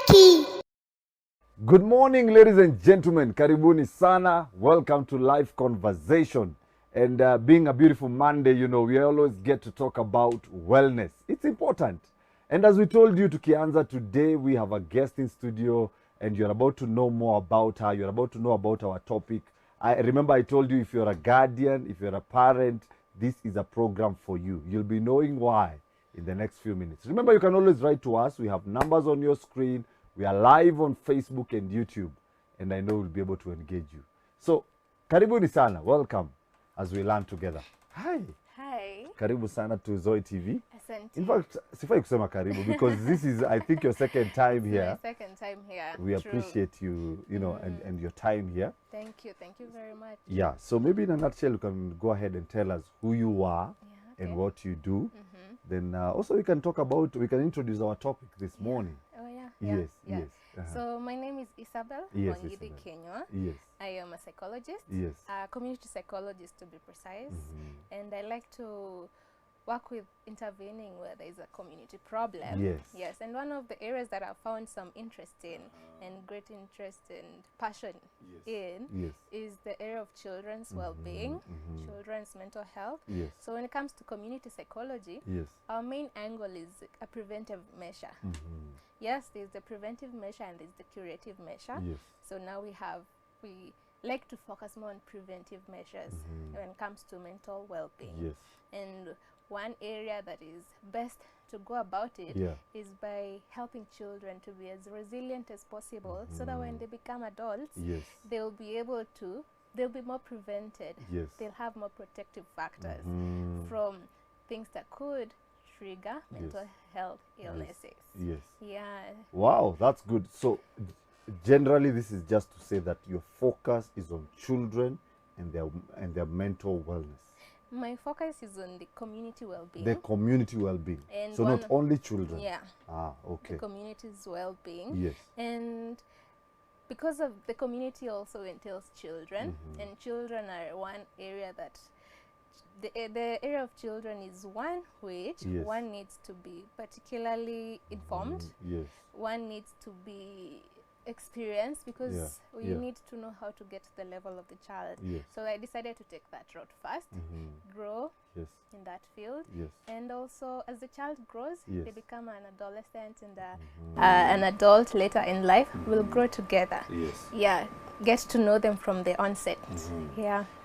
Key. Good morning, ladies and gentlemen. Karibuni sana. Welcome to Life Conversation. And being a beautiful Monday, you know, we always get to talk about wellness. It's important. And as we told you, tukianza today, we have a guest in studio, and you're about to know more about her. You're about to know about our topic. I remember I told you, if you're a guardian, if you're a parent, this is a program for you. You'll be knowing why in the next few minutes. Remember, you can always write to us. We have numbers on your screen. We are live on Facebook and YouTube, and I know we'll be able to engage you. So, karibuni sana. Welcome as we learn together. Hi. Hi. Karibu sana to Zoe TV. Asante. In fact, sifai kusema karibu because this is, I think, your second time here. My second time here. We appreciate you, you know, and your time here. Thank you very much. Yeah, so maybe in a nutshell, you can go ahead and tell us who you are and what you do. Then also we can talk about, we can introduce our topic this morning. Oh yeah. Yes. So my name is Isabel Wangidi Kenywa. Yes. I am a psychologist. Yes. A community psychologist to be precise. And I like to work with intervening where there is a community problem. Yes. And one of the areas that I've found some interest in and great interest and passion in is the area of children's well-being, children's mental health. So when it comes to community psychology, our main angle is a preventive measure. Yes, there's the preventive measure and there's the curative measure. So now we like to focus more on preventive measures when it comes to mental well-being. And one area that is best to go about it is by helping children to be as resilient as possible so that when they become adults, they'll be more prevented. They'll have more protective factors from things that could trigger mental health illnesses. Wow, that's good. So generally this is just to say that your focus is on children and their mental wellness. My focus is on the community well-being. The community well-being. So not only children. Okay. The community's well-being. And because of the community also entails children, and children are one area that the area of children is one which one needs to be particularly informed. One needs to be experienced because you need to know how to get to the level of the child. So I decided to take that route first, grow in that field, and also as the child grows, they become an adolescent and an adult later in life. We'll grow together. Get to know them from the onset.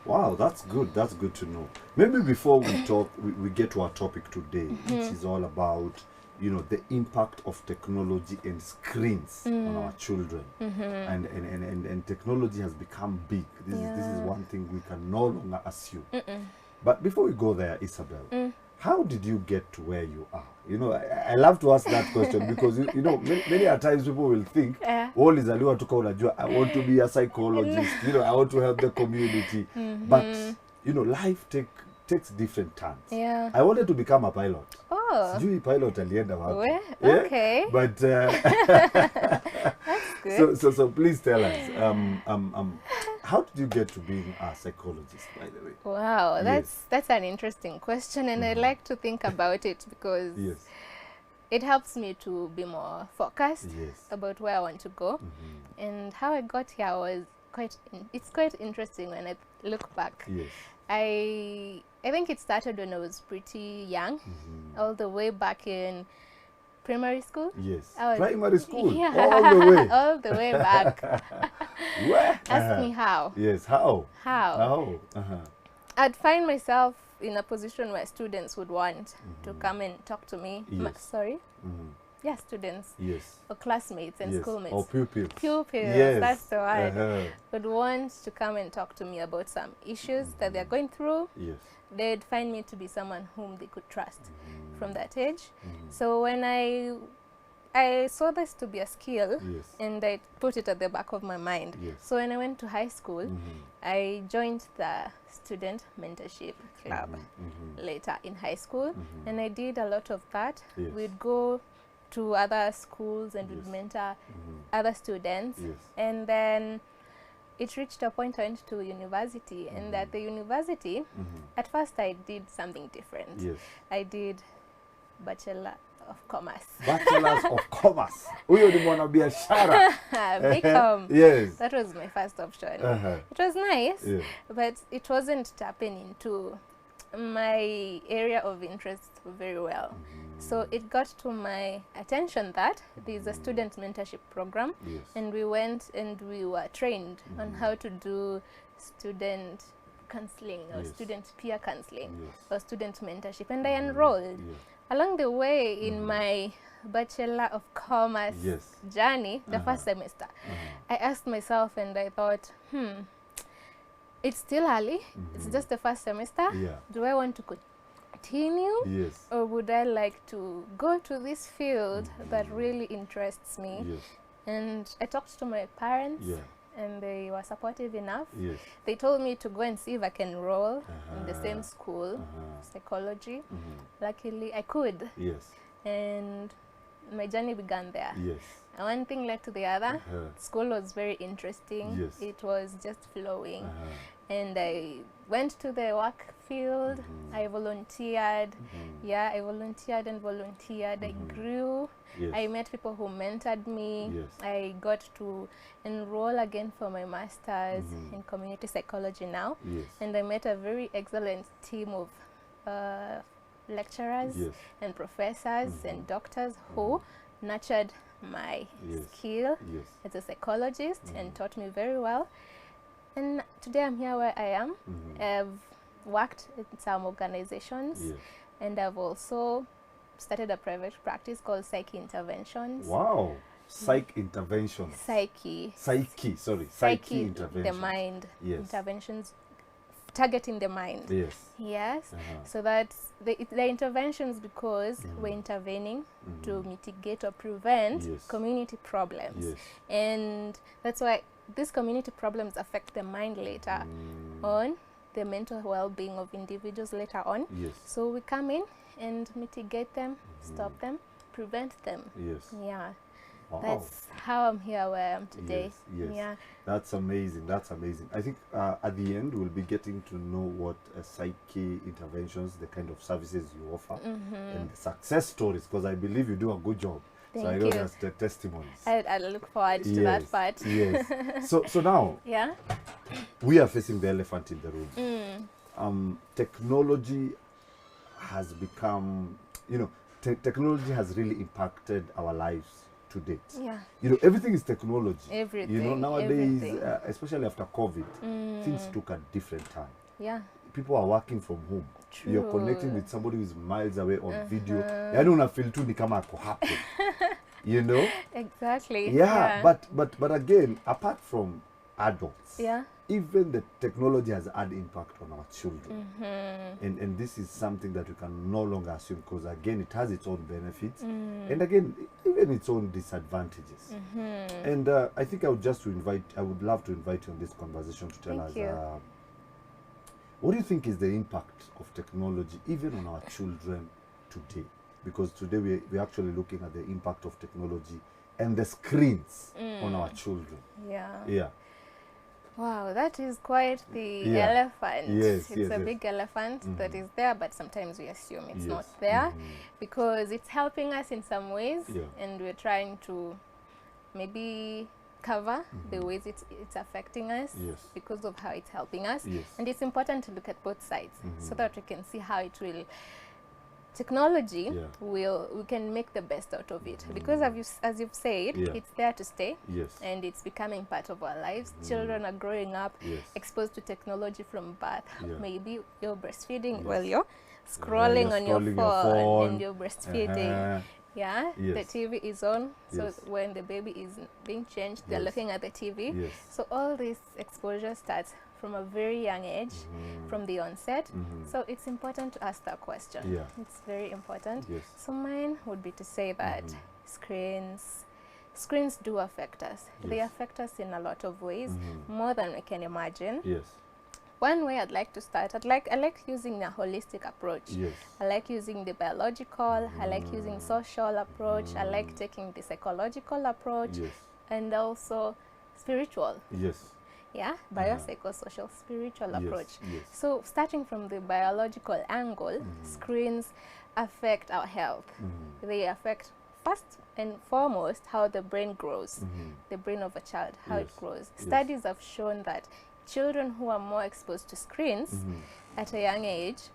Wow, that's good. That's good to know. Maybe before we talk, we get to our topic today, which is all about, you know, the impact of technology and screens on our children. And technology has become big. This is one thing we can no longer assume. But before we go there, Isabel, how did you get to where you are? You know, I love to ask that question because, you know, many a times people will think, I want to be a psychologist, you know, I want to help the community. But, you know, life takes different turns. I wanted to become a pilot. Sijui pilot alienda wapi. Okay. But that's good. So please tell us, how did you get to being a psychologist, by the way? Wow, that's an interesting question, and I like to think about it because it helps me to be more focused about where I want to go. And how I got here was it's quite interesting when I look back. I think it started when I was pretty young, all the way back in primary school. Primary school? All the way? All the way back. Where? Ask me how. How? I'd find myself in a position where students would want to come and talk to me. Students. Or classmates and schoolmates. Or pupils. That's the word. Would want to come and talk to me about some issues that they're going through. They'd find me to be someone whom they could trust from that age. So when I saw this to be a skill, and I put it at the back of my mind. So when I went to high school, I joined the student mentorship club later in high school, and I did a lot of that. We'd go to other schools and would mentor other students, and then it reached a point I went to university, and at the university, at first I did something different. I did Bachelor of Commerce. Bachelor's of Commerce. Huyo ni mwanabiashara. Yes. That was my first option. It was nice, but it wasn't tapping into my area of interest very well. So it got to my attention that there's a student mentorship program, and we went and we were trained on how to do student counseling or student peer counseling or student mentorship, and I enrolled. Along the way in my Bachelor of Commerce journey, the first semester, I asked myself and I thought, it's still early, it's just the first semester, do I want to continue or would I like to go to this field that really interests me? And I talked to my parents and they were supportive enough. They told me to go and see if I can enroll in the same school, psychology. Luckily I could. And my journey began there. And one thing led to the other. School was very interesting. It was just flowing. And I went to the work field. I volunteered. I volunteered and volunteered. I grew. I met people who mentored me. I got to enroll again for my master's in community psychology now. And I met a very excellent team of lecturers and professors and doctors who nurtured my skill as a psychologist and taught me very well. And today I'm here where I am. I've worked in some organizations and I've also started a private practice called Psyche Interventions. Wow. Psych interventions. Psyche interventions. The mind. Interventions targeting the mind. So that's the interventions because we're intervening to mitigate or prevent community problems. And that's why these community problems affect the mind later on, the mental well-being of individuals later on. So we come in and mitigate them, stop them, prevent them. Wow. That's how I'm here where I am today. That's amazing. That's amazing. I think at the end we'll be getting to know what Psyche interventions, the kind of services you offer, and the success stories, because I believe you do a good job. Thank so I know you. that's the testimonies. I look forward to that part. So now we are facing the elephant in the room. Technology has become, technology has really impacted our lives to date. Everything is technology. Everything. Nowadays, especially after COVID, things took a different time. People are working from home. You're connecting with somebody who's miles away on video. I don't feel too ni kama ako hapo. Exactly. But again, apart from adults, even the technology has had impact on our children. And this is something that we can no longer assume, because again, it has its own benefits and again, even its own disadvantages. And I think I would love to invite you on this conversation to tell us what do you think is the impact of technology even on our children today? Because today we're actually looking at the impact of technology and the screens on our children. Wow, that is quite the elephant. It's a big elephant that is there, but sometimes we assume it's not there because it's helping us in some ways and we're trying to maybe cover the ways it's affecting us because of how it's helping us. And it's important to look at both sides so that we can see how it will technology we can make the best out of it, because as you've said, it's there to stay and it's becoming part of our lives. Children are growing up exposed to technology from birth. Maybe you're breastfeeding while you're scrolling on your phone and you're breastfeeding. The TV is on, so when the baby is being changed, they're looking at the TV. So all this exposure starts from a very young age, from the onset. So it's important to ask that question. It's very important. So mine would be to say that screens do affect us. They affect us in a lot of ways, more than we can imagine. One way I'd like to start, I like using a holistic approach. I like using the biological, I like using social approach, I like taking the psychological approach, and also spiritual. Biopsychosocial spiritual approach. So starting from the biological angle, screens affect our health. They affect first and foremost how the brain grows, the brain of a child, how it grows. Studies have shown that children who are more exposed to screens at a young age,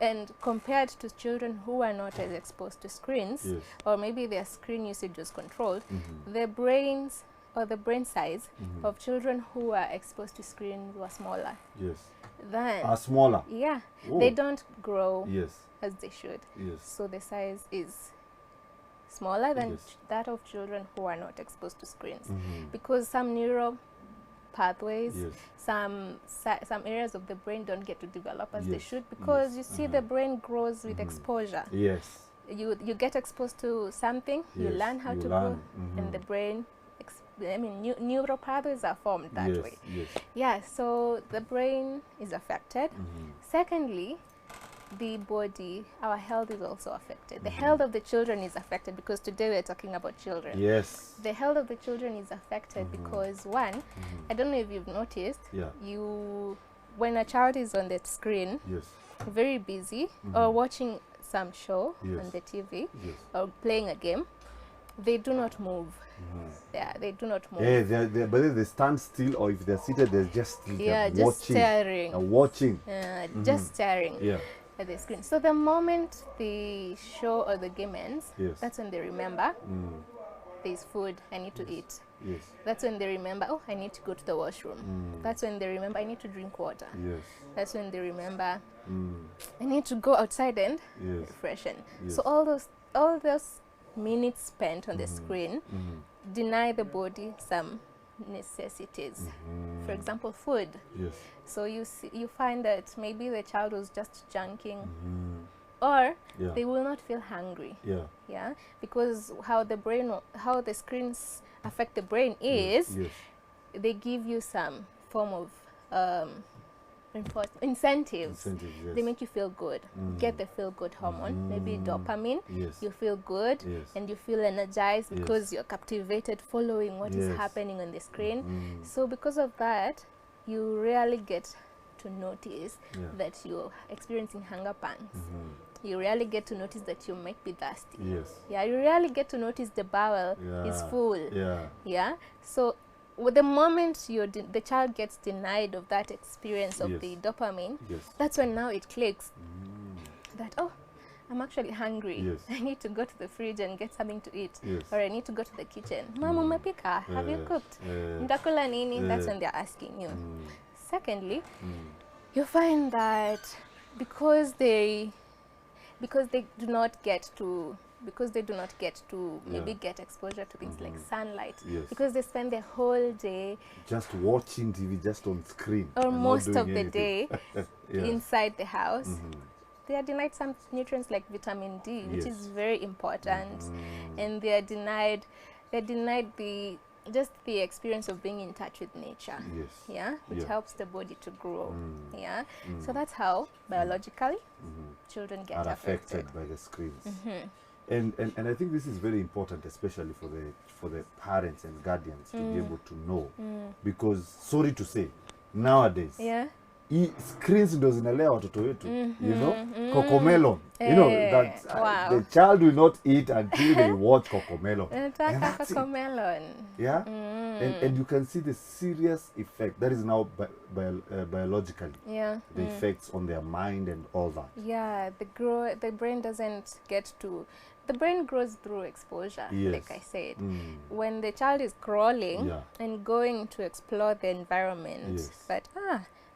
and compared to children who are not as exposed to screens, or maybe their screen usage was controlled, the brains or the brain size of children who are exposed to screens were smaller. Then smaller. Yeah. They don't grow as they should. So the size is smaller than that of children who are not exposed to screens, because some neural pathways, some areas of the brain don't get to develop as they should, because you see the brain grows with exposure. You get exposed to something, you learn how to grow, and the brain, neural pathways are formed that way. So the brain is affected. Secondly, the body, our health is also affected. The health of the children is affected, because today we're talking about children. The health of the children is affected because, one, I don't know if you've noticed, when a child is on the screen, very busy, or watching some show on the TV, or playing a game, they do not move. They do not move. But they stand still, or if they're seated, they're just just staring. Watching. Just staring at the screen. So the moment the show or the game ends, that's when they remember there's food, I need to eat. That's when they remember, oh, I need to go to the washroom. That's when they remember, I need to drink water. That's when they remember, I need to go outside and refreshen. So all those minutes spent on the screen deny the body some necessities. For example, food. So you find that maybe the child was just junking, or they will not feel hungry. Because how the screens affect the brain is they give you some form of incentives. They make you feel good. Get the feel good hormone, maybe dopamine. You feel good and you feel energized because you're captivated following what is happening on the screen. So because of that, you rarely get to notice that you're experiencing hunger pangs. You rarely get to notice that you might be thirsty. You rarely get to notice the bowel is full. So the moment the child gets denied of that experience of the dopamine, that's when now it clicks that, oh, I'm actually hungry. I need to go to the fridge and get something to eat. Or I need to go to the kitchen. Mama, umepika? Have you cooked? Ndakula nini? That's when they're asking you. Secondly, you find that because they do not get to maybe get exposure to things like sunlight, because they spend their whole day just watching TV, just on screen, or most of the day inside the house. They are denied some nutrients like vitamin D, which is very important, and they are denied the experience of being in touch with nature, which helps the body to grow. So that's how biologically children get affected by the screens. And I think this is very important, especially for the parents and guardians to be able to know, because sorry to say, nowadays screens ndo zinalea watoto wetu, you know, Cocomelon, you know, that the child will not eat until they watch Cocomelon. And you can see the serious effect that is now biologically, the effects on their mind and all that. The brain doesn't get to. The brain grows through exposure, like I said. When the child is crawling and going to explore the environment, but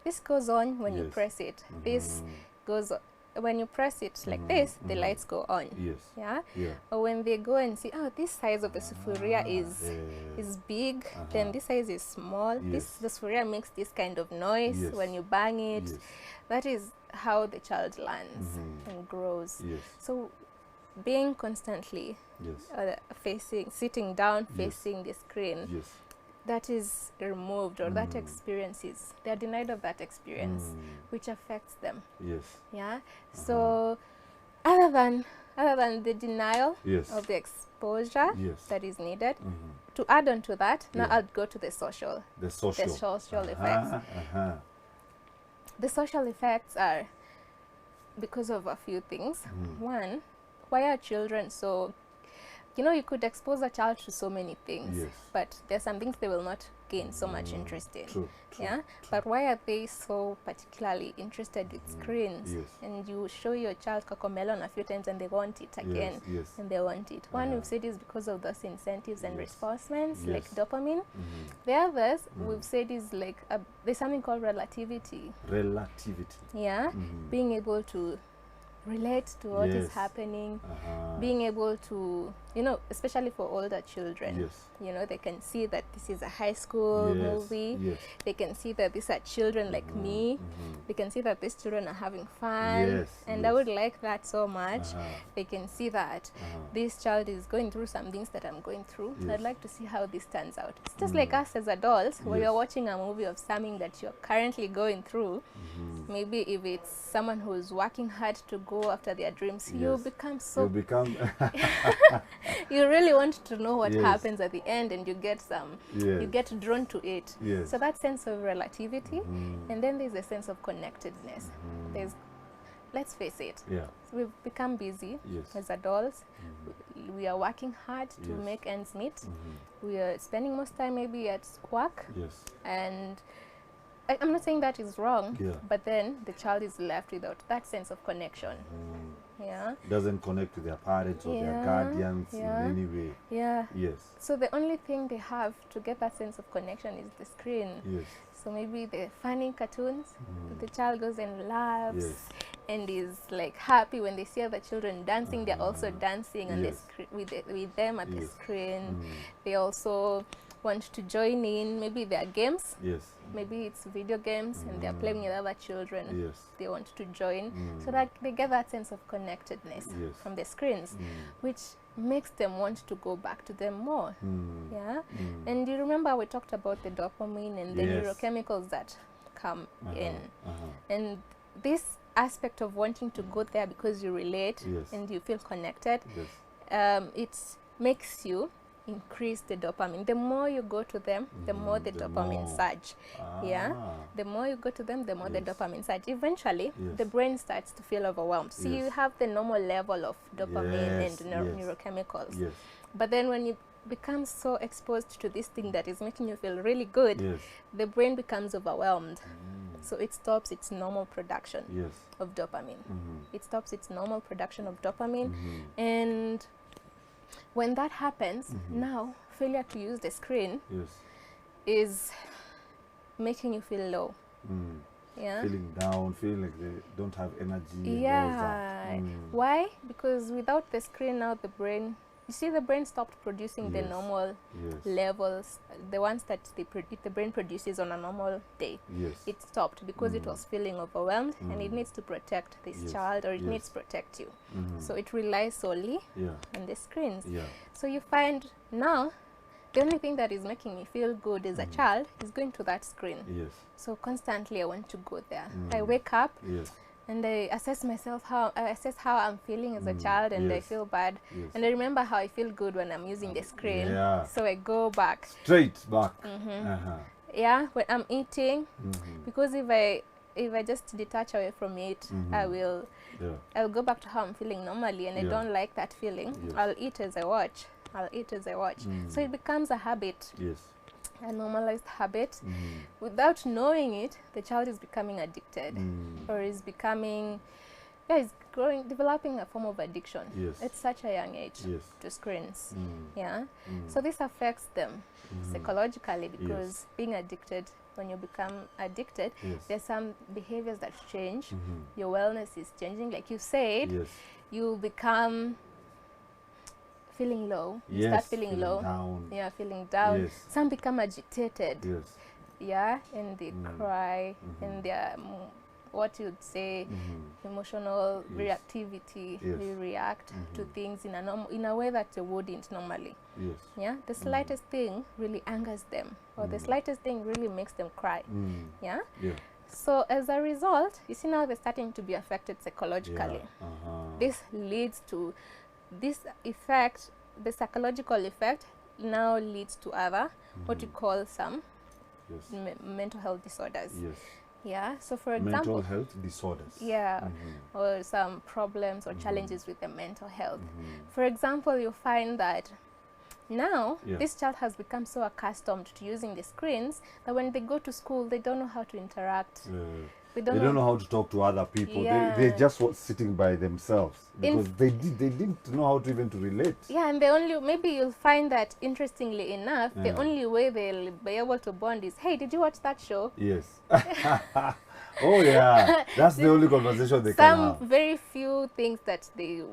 this goes on when you press it. This goes when you press it like this, the lights go on. Or when they go and see, oh, this size of the sufuria is big, then this size is small. The sufuria makes this kind of noise when you bang it. That is how the child learns and grows. So being constantly sitting down, facing the screen, that is removed, or that experience is, they're denied of that experience, which affects them. So other than the denial of the exposure that is needed, to add on to that, now I'll go to the social effects. The social effects are, because of a few things. One, why are children so, you could expose a child to so many things, but there's some things they will not gain so much interest in. True. But why are they so particularly interested with screens? And you show your child Cocomelon a few times and they want it again, and they want it. One we've said is because of those incentives and reinforcements, like dopamine. The others we've said is like there's something called relativity. Being able to relate to what is happening, being able to, especially for older children, they can see that this is a high school movie, they can see that these are children like me, they can see that these children are having fun, and I would like that so much. They can see that this child is going through some things that I'm going through. I'd like to see how this turns out. It's just like us as adults, when you're watching a movie of something that you're currently going through, maybe if it's someone who's working hard to go after their dreams, you become so you really want to know what happens at the end, and you get you get drawn to it. So that sense of relativity, and then there's a sense of connectedness. There's, let's face it, we've become busy as adults. We are working hard to make ends meet. We are spending most time maybe at work, and I'm not saying that is wrong, but then the child is left without that sense of connection. Doesn't connect to their parents or their guardians in any way. So the only thing they have to get that sense of connection is the screen. So maybe the funny cartoons, the child goes and laughs and is like happy when they see other children dancing. They're also dancing on the with them at the screen. They also want to join in. Maybe there are games. Maybe it's video games and they're playing with other children. They want to join, so that they get that sense of connectedness from the screens, which makes them want to go back to them more. And you remember we talked about the dopamine and the neurochemicals that come in, and this aspect of wanting to go there because you relate and you feel connected, it makes you increase the dopamine. The more you go to them, the more the dopamine surge. The more you go to them, the more the dopamine surge. Eventually, the brain starts to feel overwhelmed. So you have the normal level of dopamine and neurochemicals. But then when you become so exposed to this thing that is making you feel really good, the brain becomes overwhelmed. So it stops its normal production of dopamine. It stops its normal production of dopamine, and when that happens, now failure to use the screen is making you feel low. Feeling down, feeling like they don't have energy. Why? Because without the screen, now the brain, you see, the brain stopped producing the normal levels, the ones that the brain produces on a normal day. It stopped because it was feeling overwhelmed, and it needs to protect this child, or it needs to protect you. So it relies solely on the screens. So you find now the only thing that is making me feel good as a child is going to that screen. So constantly I want to go there. I wake up and I assess myself, how I'm feeling as a child, and I feel bad. And I remember how I feel good when I'm using the screen. So I go back. Straight back. When I'm eating, because if I just detach away from it, I'll go back to how I'm feeling normally, and I don't like that feeling. I'll eat as I watch. So it becomes a habit. A normalized habit. Without knowing it, the child is becoming addicted, or is becoming, is developing a form of addiction at such a young age to screens. So this affects them psychologically, because being addicted, when you become addicted, there's some behaviors that change. Your wellness is changing, like you said. You become feeling low. You start feeling low. Down. Feeling down. Some become agitated. And they cry, and they're what you'd say emotional reactivity. They react to things in a way that they wouldn't normally. The slightest thing really angers them, or the slightest thing really makes them cry. So as a result, you see, now they're starting to be affected psychologically. This leads to this effect. The psychological effect now leads to other what you call some mental health disorders. Yeah, so for example, mental health disorders. Yeah, or some problems or challenges with their mental health. For example, you find that now this child has become so accustomed to using the screens that when they go to school, they don't know how to interact. They don't know how to talk to other people. They're just sitting by themselves because they didn't know how to even to relate. Yeah, and maybe you'll find that, interestingly enough, the only way they'll be able to bond is, hey, did you watch that show? Yes. Oh yeah, that's the only conversation they can have. Some very few things that they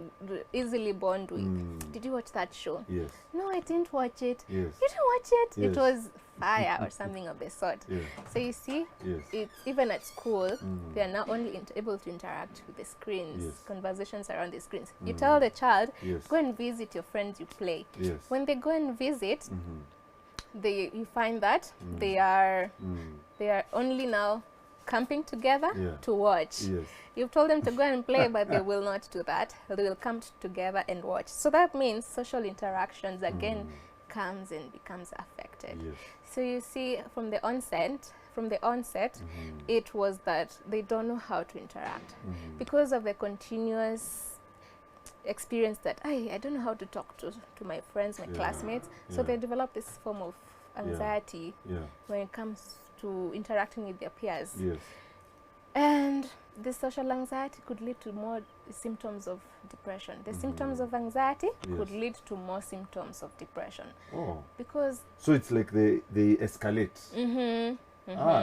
easily bond with. Did you watch that show? Yes. No, I didn't watch it. Yes. You didn't watch it? Yes. It was fire or something of the sort. Yeah. So you see, Yes. even at school, they are now only able to interact with the screens, conversations around the screens. You tell the child, go and visit your friends you play. Yes. When they go and visit, you find that they are only now camping together to watch. Yes. You've told them to go and play, but they will not do that. They will come together and watch. So that means social interactions again comes and becomes affected. Yes. So you see, from the onset, it was that they don't know how to interact because of the continuous experience that I don't know how to talk to my friends, my classmates. So they develop this form of anxiety when it comes to interacting with their peers. Yes. And this social anxiety could lead to more symptoms of depression. The symptoms of anxiety could lead to more symptoms of depression. Oh. Because so it's like they escalate.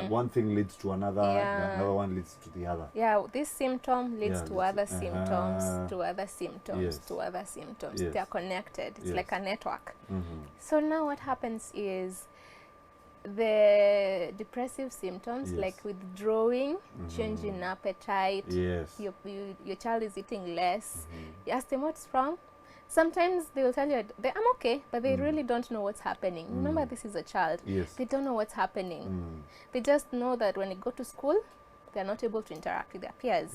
One thing leads to another, another one leads to the other. Yeah, this symptom leads to other symptoms, to other symptoms, to other symptoms. They are connected. It's like a network. So now what happens is the depressive symptoms like withdrawing, change in appetite, your child is eating less. You ask them what's wrong. Sometimes they will tell you, I'm okay, but they really don't know what's happening. Remember, this is a child. They don't know what's happening. They just know that when they go to school, they're not able to interact with their peers.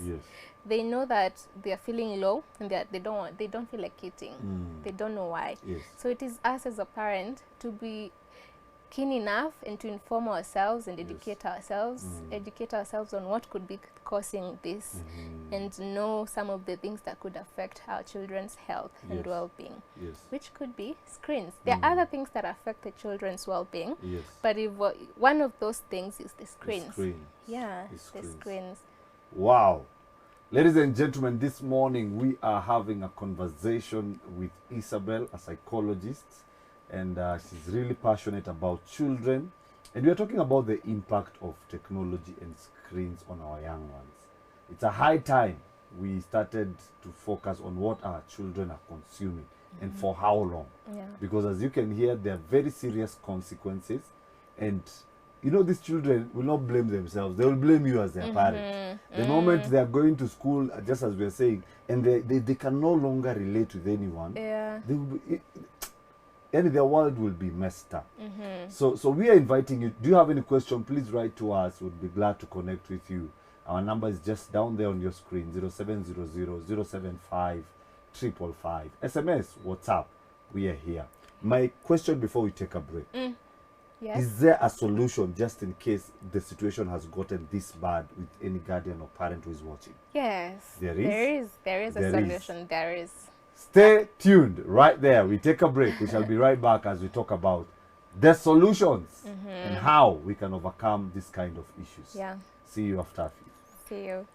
They know that they're feeling low and they don't feel like eating. They don't know why. So it is us as a parent to be keen enough and to inform ourselves and educate ourselves on what could be causing this and know some of the things that could affect our children's health and well-being, which could be screens. There are other things that affect the children's well-being, but if one of those things is the screens. The screens. Wow. Ladies and gentlemen, this morning we are having a conversation with Isabel, a psychologist, and she's really passionate about children, and we are talking about the impact of technology and screens on our young ones. It's a high time we started to focus on what our children are consuming and for how long, because as you can hear, there are very serious consequences, and you know, these children will not blame themselves, they will blame you as their parent. The moment they are going to school, just as we are saying, and they can no longer relate with anyone, they will be, and their world will be messed up. So we are inviting you. Do you have any question? Please write to us. We'll be glad to connect with you. Our number is just down there on your screen, 0700 075 555. SMS, WhatsApp. We are here. My question before we take a break. Is there a solution just in case the situation has gotten this bad with any guardian or parent who is watching? Yes. There is? There is a solution. There is. Stay tuned right there. We take a break. We shall be right back as we talk about the solutions and how we can overcome this kind of issues. Yeah. See you after a few. See you.